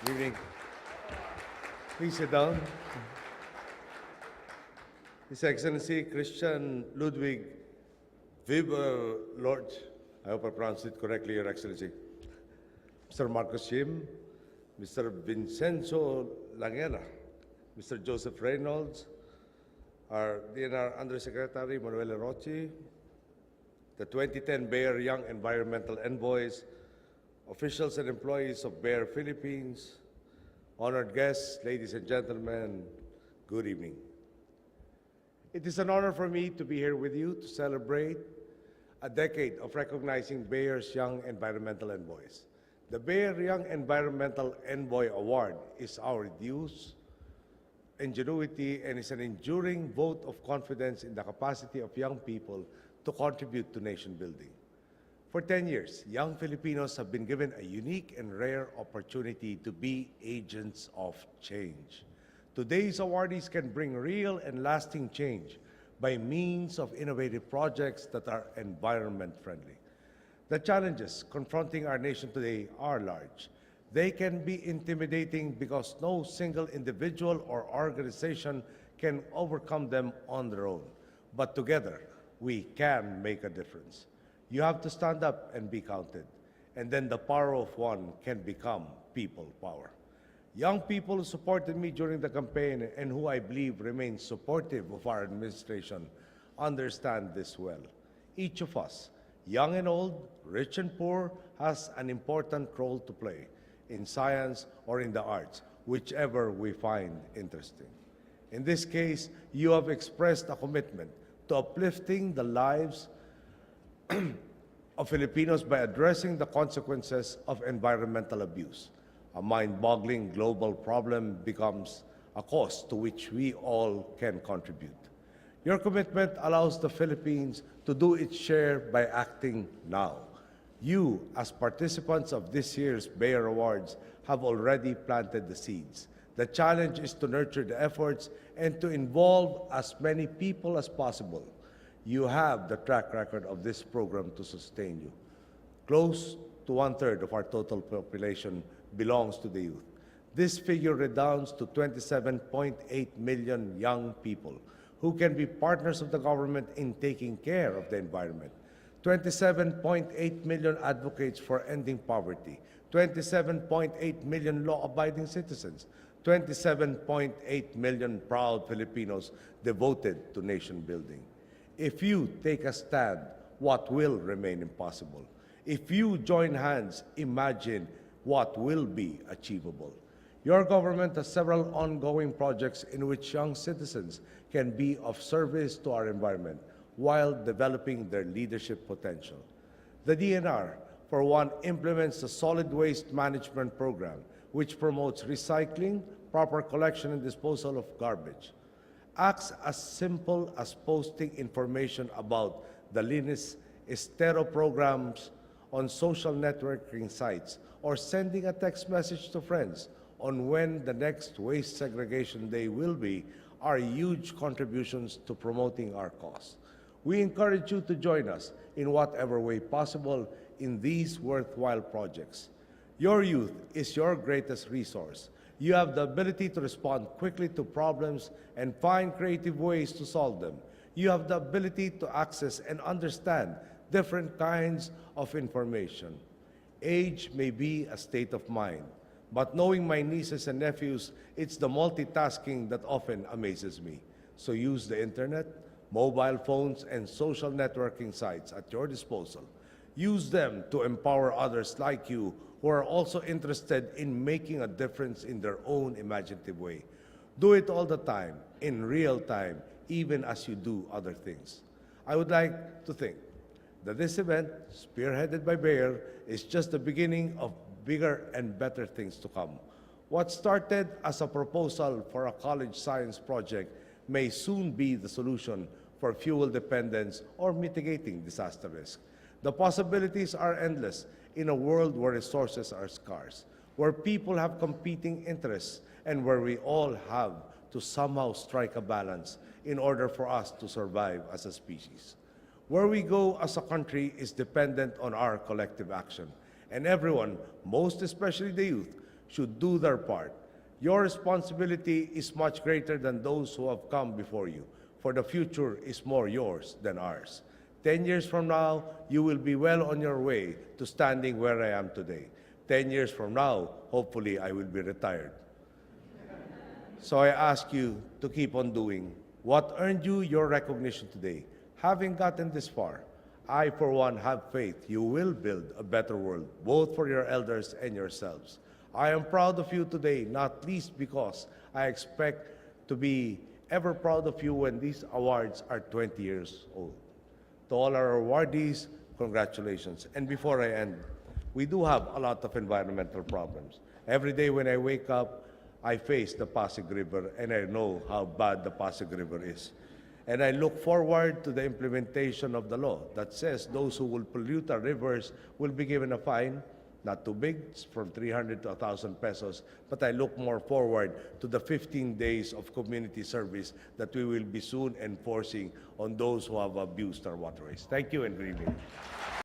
Good evening. Please sit down. His Excellency Christian Ludwig Weber Lord, I hope I pronounced it correctly, Your Excellency. Mr. Marcos Shim, Mr. Vincenzo Langera, Mr. Joseph Reynolds, our DNR Undersecretary Manuel Rocci, the 2010 Bayer Young Environmental Envoys, officials and employees of Bayer Philippines, honored guests, ladies and gentlemen, good evening. It is an honor for me to be here with you to celebrate a decade of recognizing Bayer's Young Environmental Envoys. The Bayer Young Environmental Envoy Award is our dues, ingenuity, and is an enduring vote of confidence in the capacity of young people to contribute to nation building. For 10 years, young Filipinos have been given a unique and rare opportunity to be agents of change. Today's awardees can bring real and lasting change by means of innovative projects that are environment-friendly. The challenges confronting our nation today are large. They can be intimidating because no single individual or organization can overcome them on their own. But together, we can make a difference. You have to stand up and be counted, and then the power of one can become people power. Young people who supported me during the campaign and who I believe remain supportive of our administration understand this well. Each of us, young and old, rich and poor, has an important role to play in science or in the arts, whichever we find interesting. In this case, you have expressed a commitment to uplifting the lives of Filipinos by addressing the consequences of environmental abuse. A mind-boggling global problem becomes a cause to which we all can contribute. Your commitment allows the Philippines to do its share by acting now. You, as participants of this year's Bayer Awards, have already planted the seeds. The challenge is to nurture the efforts and to involve as many people as possible. You have the track record of this program to sustain you. Close to 1/3 of our total population belongs to the youth. This figure redounds to 27.8 million young people who can be partners of the government in taking care of the environment. 27.8 million advocates for ending poverty, 27.8 million law-abiding citizens, 27.8 million proud Filipinos devoted to nation building. If you take a stand, what will remain impossible? If you join hands, imagine what will be achievable. Your government has several ongoing projects in which young citizens can be of service to our environment while developing their leadership potential. The DNR, for one, implements the Solid Waste Management Program, which promotes recycling, proper collection and disposal of garbage. Acts as simple as posting information about the Linis Estero programs on social networking sites or sending a text message to friends on when the next waste segregation day will be are huge contributions to promoting our cause. We encourage you to join us in whatever way possible in these worthwhile projects. Your youth is your greatest resource. You have the ability to respond quickly to problems and find creative ways to solve them. You have the ability to access and understand different kinds of information. Age may be a state of mind, but knowing my nieces and nephews, it's the multitasking that often amazes me. So use the internet, mobile phones, and social networking sites at your disposal. Use them to empower others like you who are also interested in making a difference in their own imaginative way. Do it all the time, in real time, even as you do other things. I would like to think that this event, spearheaded by Bayer, is just the beginning of bigger and better things to come. What started as a proposal for a college science project may soon be the solution for fuel dependence or mitigating disaster risk. The possibilities are endless in a world where resources are scarce, where people have competing interests, and where we all have to somehow strike a balance in order for us to survive as a species. Where we go as a country is dependent on our collective action, and everyone, most especially the youth, should do their part. Your responsibility is much greater than those who have come before you, for the future is more yours than ours. 10 years from now, you will be well on your way to standing where I am today. 10 years from now, hopefully I will be retired. So I ask you to keep on doing what earned you your recognition today. Having gotten this far, I, for one, have faith you will build a better world, both for your elders and yourselves. I am proud of you today, not least because I expect to be ever proud of you when these awards are 20 years old. To all our awardees, congratulations. And before I end, we do have a lot of environmental problems. Every day when I wake up, I face the Pasig River, and I know how bad the Pasig River is. And I look forward to the implementation of the law that says those who will pollute our rivers will be given a fine, not too big, it's from 300 to 1,000 pesos, but I look more forward to the 15 days of community service that we will be soon enforcing on those who have abused our waterways. Thank you and good evening.